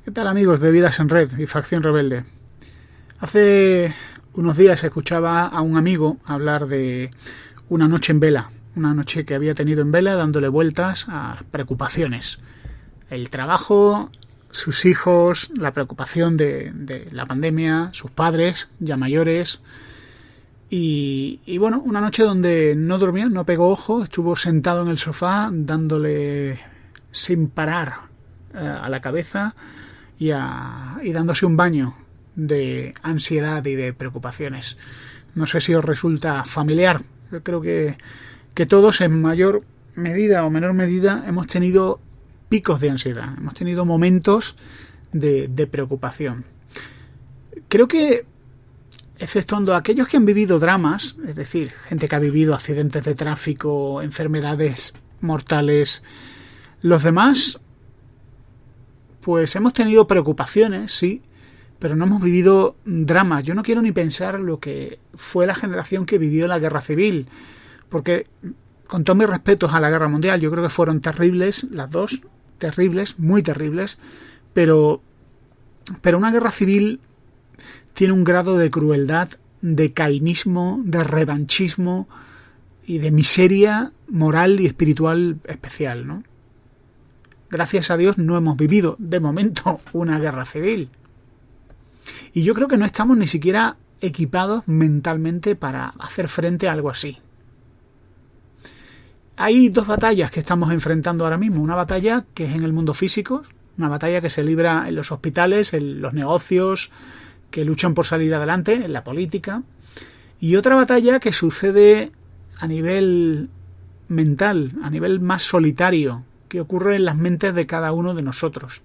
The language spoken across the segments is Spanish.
¿Qué tal, amigos de Vidas en Red y Facción Rebelde? Hace unos días escuchaba a un amigo hablar de una noche en vela, una noche que había tenido en vela dándole vueltas a preocupaciones. El trabajo, sus hijos, la preocupación de la pandemia, sus padres ya mayores. Y bueno, una noche donde no durmió, no pegó ojo, estuvo sentado en el sofá dándole sin parar a la cabeza y dándose un baño de ansiedad y de preocupaciones. No sé si os resulta familiar. Yo creo que todos en mayor medida o menor medida hemos tenido picos de ansiedad, hemos tenido momentos de preocupación. Creo que, exceptuando aquellos que han vivido dramas, es decir, gente que ha vivido accidentes de tráfico, enfermedades mortales, los demás, pues hemos tenido preocupaciones, sí, pero no hemos vivido dramas. Yo no quiero ni pensar lo que fue la generación que vivió la guerra civil, porque con todos mis respetos a la guerra mundial, yo creo que fueron terribles, las dos, terribles, muy terribles, pero una guerra civil tiene un grado de crueldad, de cainismo, de revanchismo y de miseria moral y espiritual especial, ¿no? Gracias a Dios no hemos vivido, de momento, una guerra civil. Y yo creo que no estamos ni siquiera equipados mentalmente para hacer frente a algo así. Hay dos batallas que estamos enfrentando ahora mismo. Una batalla que es en el mundo físico, una batalla que se libra en los hospitales, en los negocios, que luchan por salir adelante, en la política. Y otra batalla que sucede a nivel mental, a nivel más solitario, que ocurre en las mentes de cada uno de nosotros.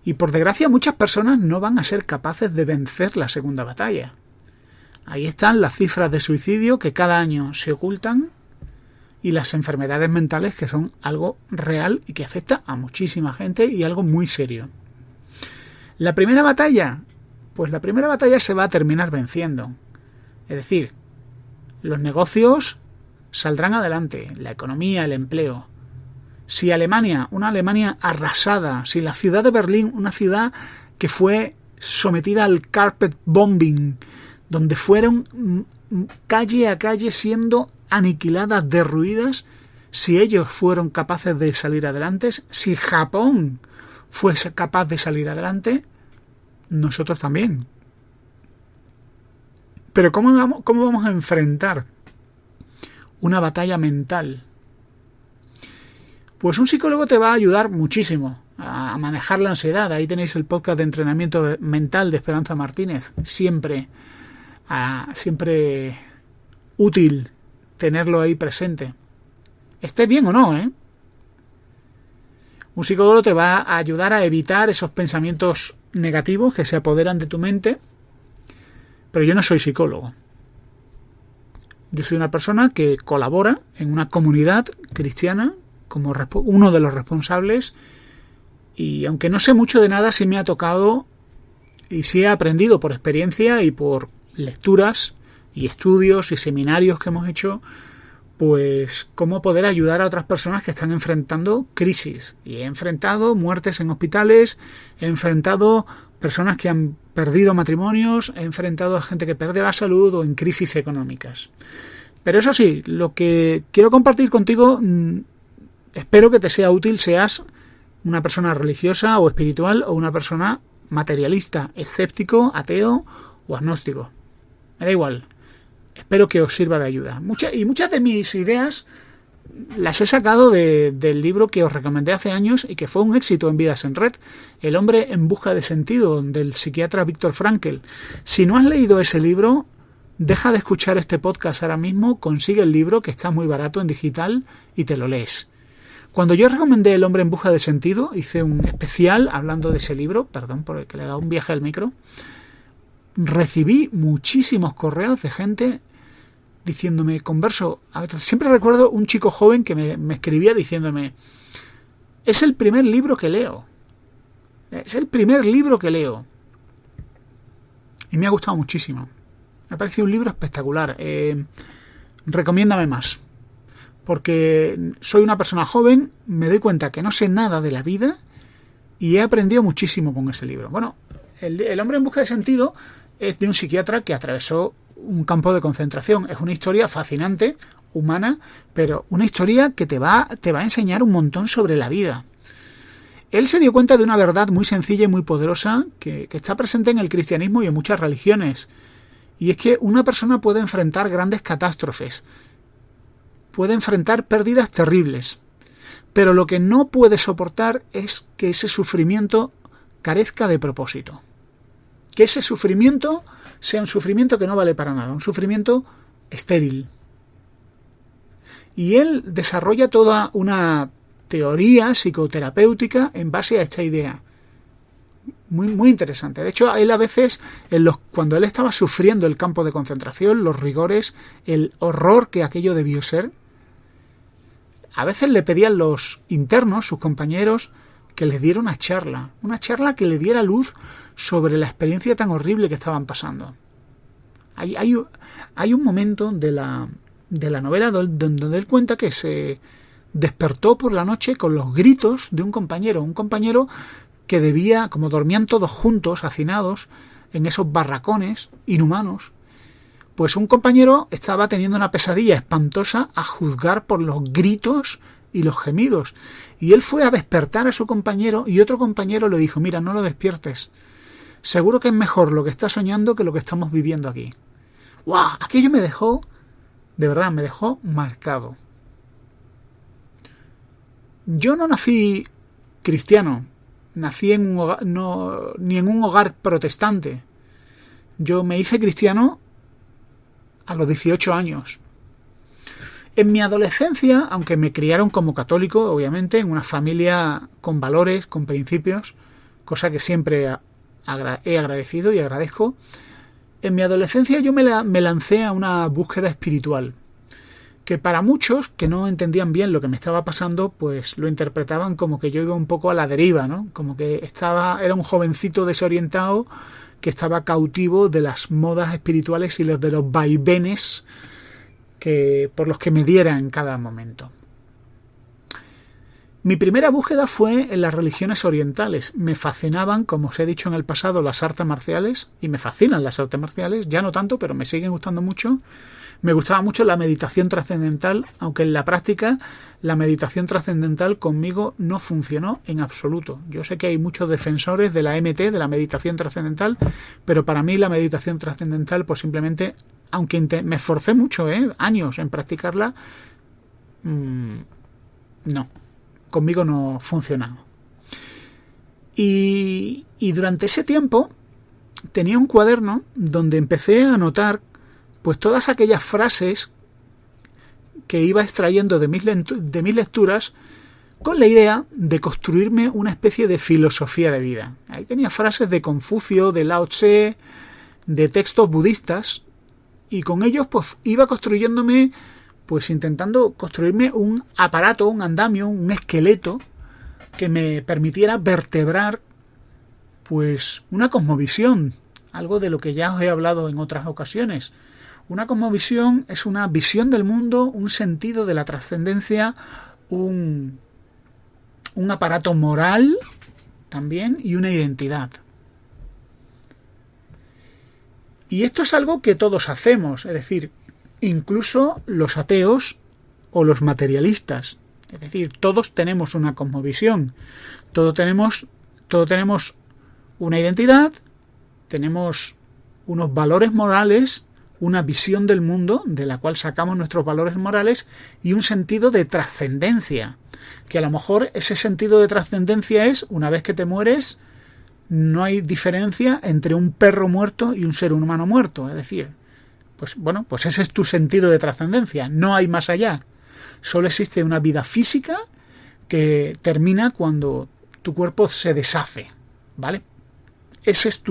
Y por desgracia muchas personas no van a ser capaces de vencer la segunda batalla. Ahí están las cifras de suicidio que cada año se ocultan y las enfermedades mentales que son algo real y que afecta a muchísima gente y algo muy serio. La primera batalla, pues la primera batalla se va a terminar venciendo. Es decir, los negocios saldrán adelante, la economía, el empleo. Si Alemania, una Alemania arrasada, si la ciudad de Berlín, una ciudad que fue sometida al carpet bombing, donde fueron calle a calle siendo aniquiladas, derruidas, si ellos fueron capaces de salir adelante, si Japón fuese capaz de salir adelante, nosotros también. Pero ¿cómo vamos a enfrentar una batalla mental? Pues un psicólogo te va a ayudar muchísimo a manejar la ansiedad. Ahí tenéis el podcast de entrenamiento mental de Esperanza Martínez. Siempre útil tenerlo ahí presente. Esté bien o no, ¿eh? Un psicólogo te va a ayudar a evitar esos pensamientos negativos que se apoderan de tu mente. Pero yo no soy psicólogo. Yo soy una persona que colabora en una comunidad cristiana como uno de los responsables, y aunque no sé mucho de nada, sí me ha tocado y sí he aprendido por experiencia y por lecturas y estudios y seminarios que hemos hecho, pues cómo poder ayudar a otras personas que están enfrentando crisis. Y he enfrentado muertes en hospitales, he enfrentado personas que han perdido matrimonios, he enfrentado a gente que pierde la salud o en crisis económicas. Pero eso sí, lo que quiero compartir contigo, espero que te sea útil, seas una persona religiosa o espiritual o una persona materialista, escéptico, ateo o agnóstico. Me da igual. Espero que os sirva de ayuda. Muchas de mis ideas las he sacado del libro que os recomendé hace años y que fue un éxito en Vidas en Red, El hombre en busca de sentido, del psiquiatra Viktor Frankl. Si no has leído ese libro, deja de escuchar este podcast ahora mismo, consigue el libro que está muy barato en digital y te lo lees. Cuando yo recomendé El hombre en busca de sentido, hice un especial hablando de ese libro, perdón por que le he dado un viaje al micro, recibí muchísimos correos de gente diciéndome, converso, siempre recuerdo un chico joven que me escribía diciéndome, es el primer libro que leo, y me ha gustado muchísimo, me ha parecido un libro espectacular, recomiéndame más. Porque soy una persona joven, me doy cuenta que no sé nada de la vida Y he aprendido muchísimo con ese libro. Bueno, El hombre en busca de sentido es de un psiquiatra que atravesó un campo de concentración. Es una historia fascinante, humana, pero una historia que te va a enseñar un montón sobre la vida. Él se dio cuenta de una verdad muy sencilla y muy poderosa que está presente en el cristianismo y en muchas religiones. Y es que una persona puede enfrentar grandes catástrofes, puede enfrentar pérdidas terribles, pero lo que no puede soportar es que ese sufrimiento carezca de propósito. Que ese sufrimiento sea un sufrimiento que no vale para nada, un sufrimiento estéril. Y él desarrolla toda una teoría psicoterapéutica en base a esta idea. Muy, muy interesante. De hecho, él a veces, cuando él estaba sufriendo el campo de concentración, los rigores, el horror que aquello debió ser, a veces le pedían los internos, sus compañeros, que les diera una charla que le diera luz sobre la experiencia tan horrible que estaban pasando. Hay un momento de la novela donde él cuenta que se despertó por la noche con los gritos de un compañero que debía, como dormían todos juntos, hacinados, en esos barracones inhumanos, pues un compañero estaba teniendo una pesadilla espantosa a juzgar por los gritos y los gemidos. Y él fue a despertar a su compañero y otro compañero le dijo: mira, no lo despiertes. Seguro que es mejor lo que está soñando que lo que estamos viviendo aquí. ¡Guau! Aquello me dejó, de verdad, me dejó marcado. Yo no nací cristiano, nací en un hogar, ni en un hogar protestante. Yo me hice cristiano a los 18 años. En mi adolescencia, aunque me criaron como católico, obviamente, en una familia con valores, con principios, cosa que siempre he agradecido y agradezco, en mi adolescencia yo me lancé a una búsqueda espiritual, que para muchos que no entendían bien lo que me estaba pasando, pues lo interpretaban como que yo iba un poco a la deriva, ¿no? Como que era un jovencito desorientado que estaba cautivo de las modas espirituales y de los vaivenes por los que me diera en cada momento. Mi primera búsqueda fue en las religiones orientales. Me fascinaban, como os he dicho en el pasado, las artes marciales, y me fascinan las artes marciales, ya no tanto, pero me siguen gustando mucho. Me gustaba mucho la meditación trascendental, aunque en la práctica la meditación trascendental conmigo no funcionó en absoluto. Yo sé que hay muchos defensores de la MT, de la meditación trascendental, pero para mí la meditación trascendental, pues simplemente, aunque me esforcé mucho, años en practicarla, no, conmigo no funcionaba. Y durante ese tiempo tenía un cuaderno donde empecé a anotar pues todas aquellas frases que iba extrayendo de mis lecturas con la idea de construirme una especie de filosofía de vida. Ahí tenía frases de Confucio, de Lao Tse, de textos budistas, y con ellos pues iba construyéndome, pues intentando construirme un aparato, un andamio, un esqueleto que me permitiera vertebrar pues una cosmovisión, algo de lo que ya os he hablado en otras ocasiones. Una cosmovisión es una visión del mundo, un sentido de la trascendencia, un aparato moral también y una identidad. Y esto es algo que todos hacemos, es decir, incluso los ateos o los materialistas. Es decir, todos tenemos una cosmovisión, todos tenemos una identidad, tenemos unos valores morales, una visión del mundo de la cual sacamos nuestros valores morales y un sentido de trascendencia, que a lo mejor ese sentido de trascendencia es, una vez que te mueres, no hay diferencia entre un perro muerto y un ser humano muerto, es decir, pues ese es tu sentido de trascendencia, no hay más allá, solo existe una vida física que termina cuando tu cuerpo se deshace, ¿vale? Esa es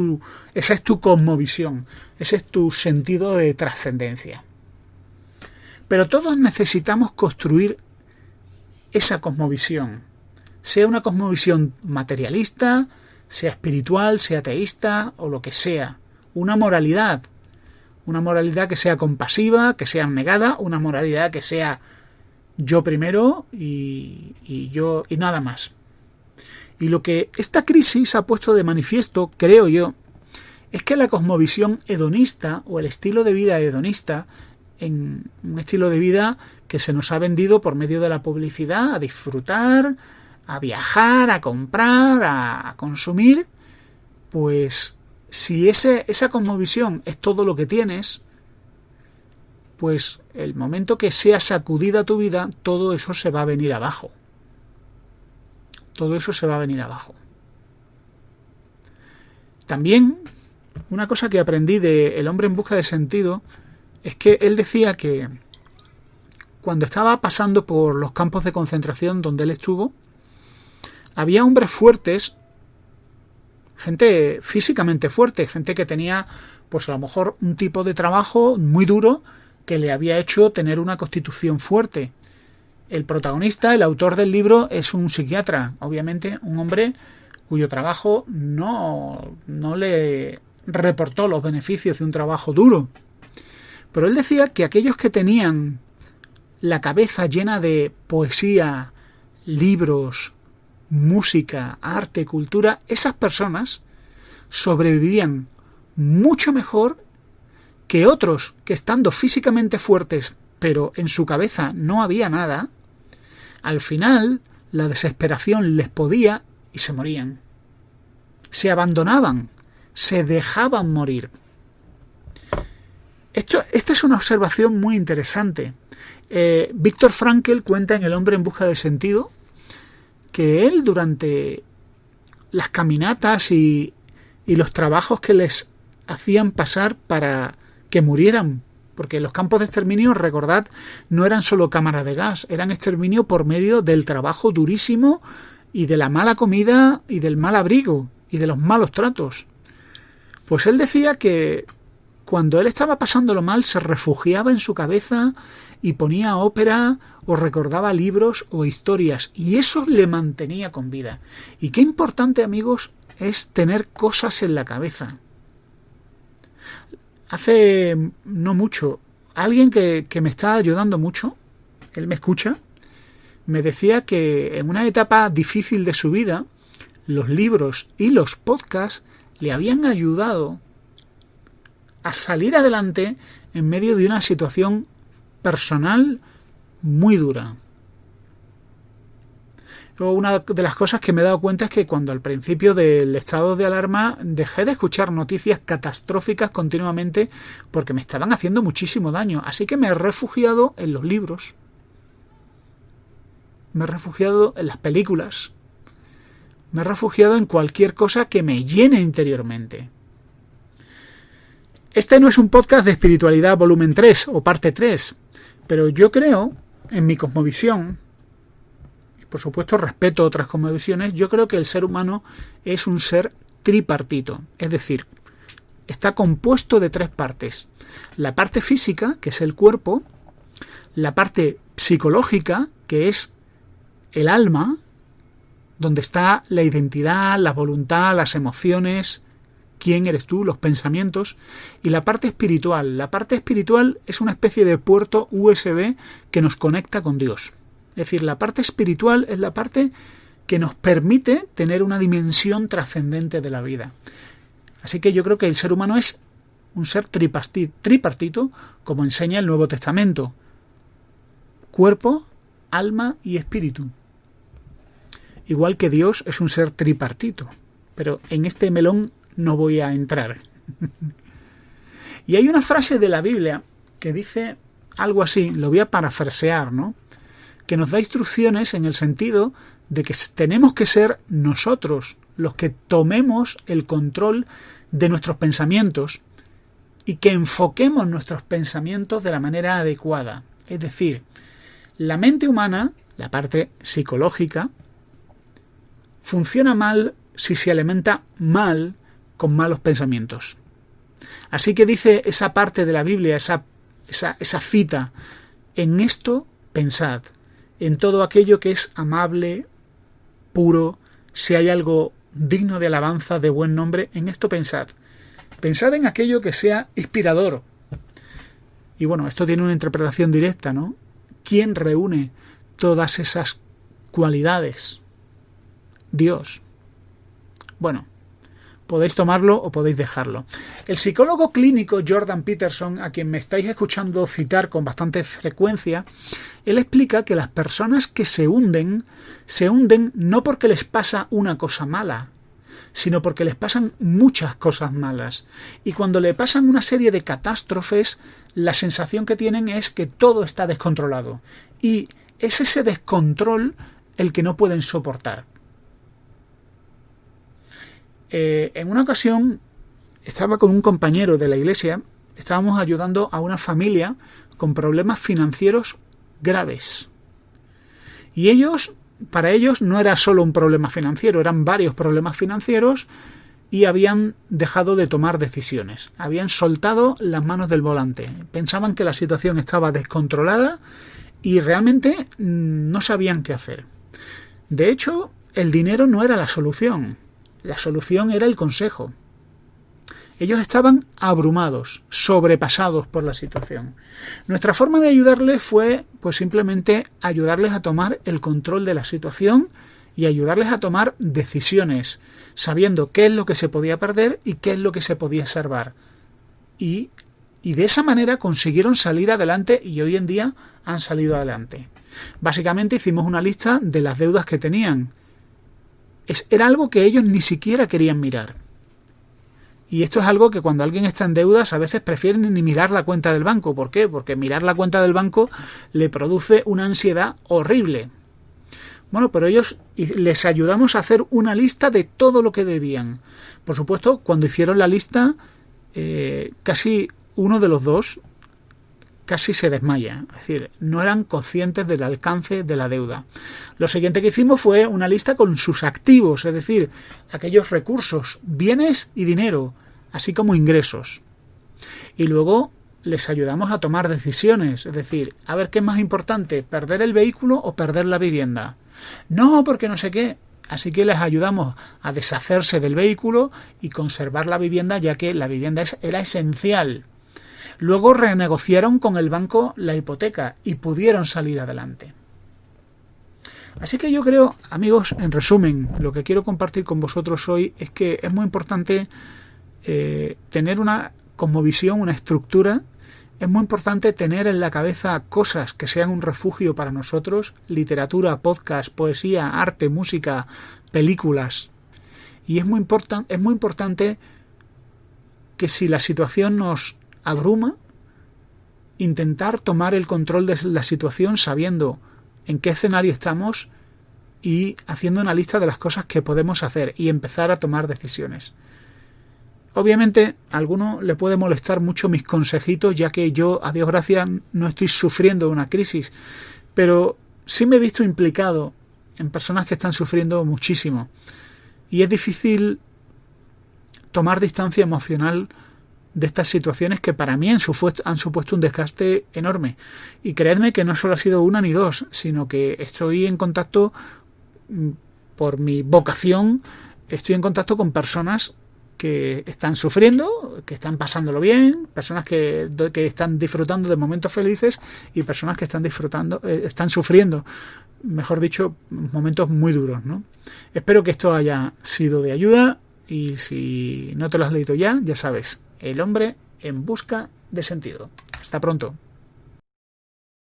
tu cosmovisión, ese es tu sentido de trascendencia. Pero todos necesitamos construir esa cosmovisión, sea una cosmovisión materialista, sea espiritual, sea ateísta o lo que sea. Una moralidad que sea compasiva, que sea abnegada, una moralidad que sea yo primero y yo y nada más. Y lo que esta crisis ha puesto de manifiesto, creo yo, es que la cosmovisión hedonista o el estilo de vida hedonista, en un estilo de vida que se nos ha vendido por medio de la publicidad, a disfrutar, a viajar, a comprar, a consumir, pues si esa cosmovisión es todo lo que tienes, pues el momento que sea sacudida tu vida, todo eso se va a venir abajo. Todo eso se va a venir abajo. También, una cosa que aprendí de El hombre en busca de sentido es que él decía que cuando estaba pasando por los campos de concentración donde él estuvo, había hombres fuertes, gente físicamente fuerte, gente que tenía, pues a lo mejor un tipo de trabajo muy duro que le había hecho tener una constitución fuerte. El protagonista, el autor del libro, es un psiquiatra, obviamente un hombre cuyo trabajo no le reportó los beneficios de un trabajo duro. Pero él decía que aquellos que tenían la cabeza llena de poesía, libros, música, arte, cultura, esas personas sobrevivían mucho mejor que otros que estando físicamente fuertes pero en su cabeza no había nada. Al final la desesperación les podía y se morían. Se abandonaban, se dejaban morir. Esta es una observación muy interesante. Viktor Frankl cuenta en El hombre en busca de sentido que él durante las caminatas y los trabajos que les hacían pasar para que murieran, porque los campos de exterminio, recordad, no eran solo cámaras de gas, eran exterminio por medio del trabajo durísimo y de la mala comida y del mal abrigo y de los malos tratos. Pues él decía que cuando él estaba pasándolo mal se refugiaba en su cabeza y ponía ópera o recordaba libros o historias, y eso le mantenía con vida. Y qué importante, amigos, es tener cosas en la cabeza. Hace no mucho, alguien que me está ayudando mucho, él me escucha, me decía que en una etapa difícil de su vida, los libros y los podcasts le habían ayudado a salir adelante en medio de una situación personal muy dura. Una de las cosas que me he dado cuenta es que cuando al principio del estado de alarma dejé de escuchar noticias catastróficas continuamente porque me estaban haciendo muchísimo daño. Así que me he refugiado en los libros. Me he refugiado en las películas. Me he refugiado en cualquier cosa que me llene interiormente. Este no es un podcast de espiritualidad volumen 3 o parte 3, pero yo creo, en mi cosmovisión, por supuesto respeto otras cosmovisiones, yo creo que el ser humano es un ser tripartito, es decir, está compuesto de tres partes. La parte física, que es el cuerpo, la parte psicológica, que es el alma, donde está la identidad, la voluntad, las emociones, quién eres tú, los pensamientos, y la parte espiritual. La parte espiritual es una especie de puerto USB que nos conecta con Dios. Es decir, la parte espiritual es la parte que nos permite tener una dimensión trascendente de la vida. Así que yo creo que el ser humano es un ser tripartito, como enseña el Nuevo Testamento. Cuerpo, alma y espíritu. Igual que Dios es un ser tripartito. Pero en este melón no voy a entrar. Y hay una frase de la Biblia que dice algo así, lo voy a parafrasear, ¿no? Que nos da instrucciones en el sentido de que tenemos que ser nosotros los que tomemos el control de nuestros pensamientos y que enfoquemos nuestros pensamientos de la manera adecuada. Es decir, la mente humana, la parte psicológica, funciona mal si se alimenta mal con malos pensamientos. Así que dice esa parte de la Biblia, esa cita, en esto pensad, en todo aquello que es amable, puro, si hay algo digno de alabanza, de buen nombre, en esto pensad. Pensad en aquello que sea inspirador. Y bueno, esto tiene una interpretación directa, ¿no? ¿Quién reúne todas esas cualidades? Dios. Bueno, podéis tomarlo o podéis dejarlo. El psicólogo clínico Jordan Peterson, a quien me estáis escuchando citar con bastante frecuencia, él explica que las personas que se hunden no porque les pasa una cosa mala, sino porque les pasan muchas cosas malas. Y cuando le pasan una serie de catástrofes, la sensación que tienen es que todo está descontrolado. Y es ese descontrol el que no pueden soportar. En una ocasión estaba con un compañero de la iglesia, estábamos ayudando a una familia con problemas financieros graves. Y para ellos no era solo un problema financiero, eran varios problemas financieros y habían dejado de tomar decisiones. Habían soltado las manos del volante. Pensaban que la situación estaba descontrolada y realmente no sabían qué hacer. De hecho, el dinero no era la solución. La solución era el consejo. Ellos estaban abrumados, sobrepasados por la situación. Nuestra forma de ayudarles fue, pues simplemente ayudarles a tomar el control de la situación y ayudarles a tomar decisiones, sabiendo qué es lo que se podía perder y qué es lo que se podía salvar. Y de esa manera consiguieron salir adelante y hoy en día han salido adelante. Básicamente hicimos una lista de las deudas que tenían. Era algo que ellos ni siquiera querían mirar. Y esto es algo que cuando alguien está en deudas a veces prefieren ni mirar la cuenta del banco. ¿Por qué? Porque mirar la cuenta del banco le produce una ansiedad horrible. Bueno, pero ellos les ayudamos a hacer una lista de todo lo que debían. Por supuesto, cuando hicieron la lista, casi uno de los dos casi se desmaya. Es decir, no eran conscientes del alcance de la deuda. Lo siguiente que hicimos fue una lista con sus activos, es decir, aquellos recursos, bienes y dinero, así como ingresos. Y luego les ayudamos a tomar decisiones, es decir, a ver qué es más importante, perder el vehículo o perder la vivienda. No, porque no sé qué. Así que les ayudamos a deshacerse del vehículo y conservar la vivienda, ya que la vivienda era esencial. Luego renegociaron con el banco la hipoteca y pudieron salir adelante. Así que yo creo, amigos, en resumen, lo que quiero compartir con vosotros hoy es que es muy importante tener una cosmovisión, una estructura. Es muy importante tener en la cabeza cosas que sean un refugio para nosotros, literatura, podcast, poesía, arte, música, películas. Y es muy importante que si la situación nos abruma, intentar tomar el control de la situación sabiendo en qué escenario estamos y haciendo una lista de las cosas que podemos hacer y empezar a tomar decisiones. Obviamente a alguno le puede molestar mucho mis consejitos, ya que yo, a Dios gracias, no estoy sufriendo una crisis, pero sí me he visto implicado en personas que están sufriendo muchísimo y es difícil tomar distancia emocional de estas situaciones que para mí han supuesto un desgaste enorme. Y creedme que no solo ha sido una ni dos, sino que estoy en contacto, por mi vocación, estoy en contacto con personas que están sufriendo, que están pasándolo bien, personas que están disfrutando de momentos felices y personas que están sufriendo, mejor dicho, momentos muy duros, ¿no? Espero que esto haya sido de ayuda y si no te lo has leído ya sabes, El hombre en busca de sentido. Hasta pronto.